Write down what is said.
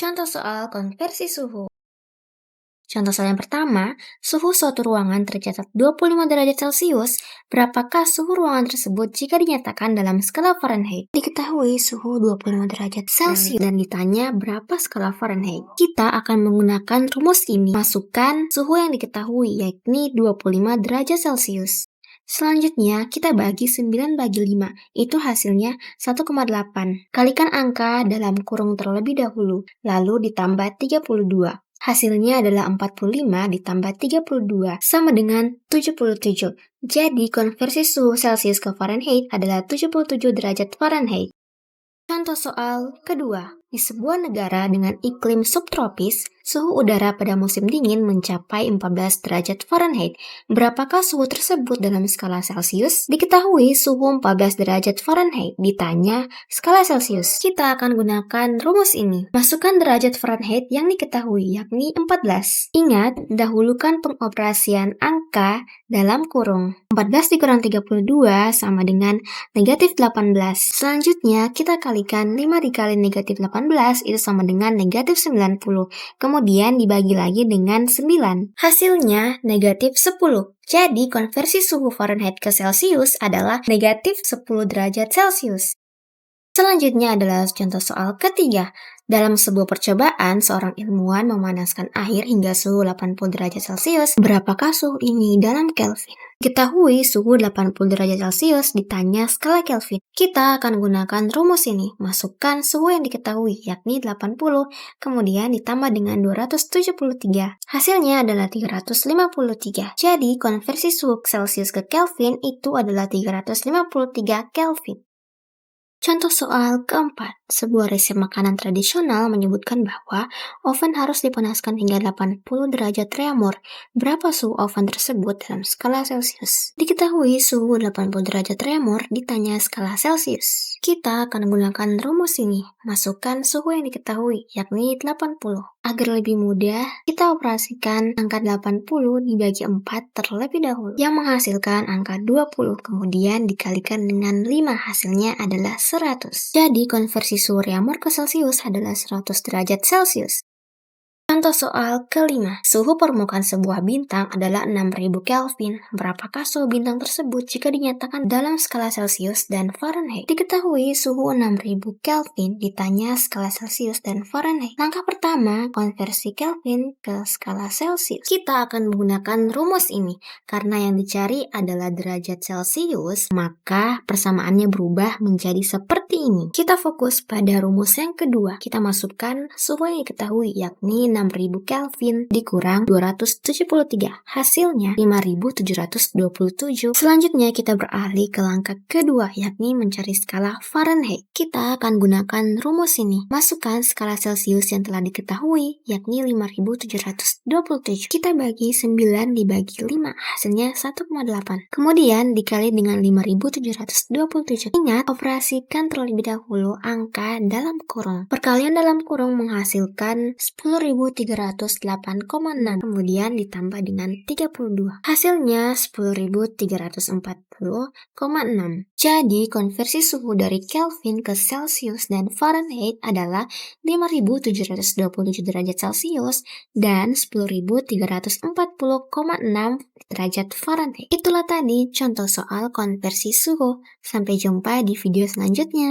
Contoh soal konversi suhu. Contoh soal yang pertama, suhu suatu ruangan tercatat 25 derajat Celcius. Berapakah suhu ruangan tersebut jika dinyatakan dalam skala Fahrenheit? Diketahui suhu 25 derajat Celcius dan ditanya berapa skala Fahrenheit. Kita akan menggunakan rumus ini. Masukkan suhu yang diketahui, yakni 25 derajat Celcius. Selanjutnya, kita bagi 9 bagi 5, itu hasilnya 1,8. Kalikan angka dalam kurung terlebih dahulu, lalu ditambah 32. Hasilnya adalah 45 ditambah 32 sama dengan 77. Jadi, konversi suhu Celcius ke Fahrenheit adalah 77 derajat Fahrenheit. Contoh soal kedua. Di sebuah negara dengan iklim subtropis, suhu udara pada musim dingin mencapai 14 derajat Fahrenheit. Berapakah suhu tersebut dalam skala Celcius? Diketahui suhu 14 derajat Fahrenheit. Ditanya skala Celcius. Kita akan gunakan rumus ini. Masukkan derajat Fahrenheit yang diketahui, yakni 14. Ingat, dahulukan pengoperasian angka dalam kurung. 14 dikurang 32 sama dengan negatif 18. Selanjutnya, kita kalikan 5 dikali negatif 18 itu sama dengan negatif 90. Kemudian dibagi lagi dengan 9. Hasilnya negatif 10. Jadi, konversi suhu Fahrenheit ke Celcius adalah negatif 10 derajat Celcius. Selanjutnya adalah contoh soal ketiga. Dalam sebuah percobaan, seorang ilmuwan memanaskan air hingga suhu 80 derajat Celcius. Berapakah suhu ini dalam Kelvin? Ketahui suhu 80 derajat Celcius ditanya skala Kelvin. Kita akan gunakan rumus ini. Masukkan suhu yang diketahui, yakni 80, kemudian ditambah dengan 273. Hasilnya adalah 353. Jadi, konversi suhu Celcius ke Kelvin itu adalah 353 Kelvin. Contoh soal keempat, sebuah resep makanan tradisional menyebutkan bahwa oven harus dipanaskan hingga 80 derajat reaumur. Berapa suhu oven tersebut dalam skala Celcius? Diketahui suhu 80 derajat reaumur ditanya skala Celcius. Kita akan menggunakan rumus ini. Masukkan suhu yang diketahui, yakni 80. Agar lebih mudah, kita operasikan angka 80 dibagi 4 terlebih dahulu, yang menghasilkan angka 20, kemudian dikalikan dengan 5, hasilnya adalah 100. Jadi, konversi suhu reaumur ke Celcius adalah 100 derajat Celcius. Contoh soal kelima, suhu permukaan sebuah bintang adalah 6000 Kelvin. Berapakah suhu bintang tersebut jika dinyatakan dalam skala Celcius dan Fahrenheit? Diketahui suhu 6000 Kelvin ditanya skala Celcius dan Fahrenheit. Langkah pertama, konversi Kelvin ke skala Celcius. Kita akan menggunakan rumus ini. Karena yang dicari adalah derajat Celcius, maka persamaannya berubah menjadi seperti ini. Kita fokus pada rumus yang kedua. Kita masukkan suhu yang diketahui, yakni 6000 Kelvin dikurang 273. Hasilnya 5727. Selanjutnya kita beralih ke langkah kedua, yakni mencari skala Fahrenheit. Kita akan gunakan rumus ini. Masukkan skala Celcius yang telah diketahui, yakni 5727. Kita bagi 9 dibagi 5, hasilnya 1,8. Kemudian dikali dengan 5727. Ingat, operasikan terlebih dahulu angka dalam kurung. Perkalian dalam kurung menghasilkan 10.308,6, kemudian ditambah dengan 32. Hasilnya 10.340,6. Jadi, konversi suhu dari Kelvin ke Celcius dan Fahrenheit adalah 5.727 derajat Celcius dan 10.340,6 derajat Fahrenheit. Itulah tadi contoh soal konversi suhu. Sampai jumpa di video selanjutnya.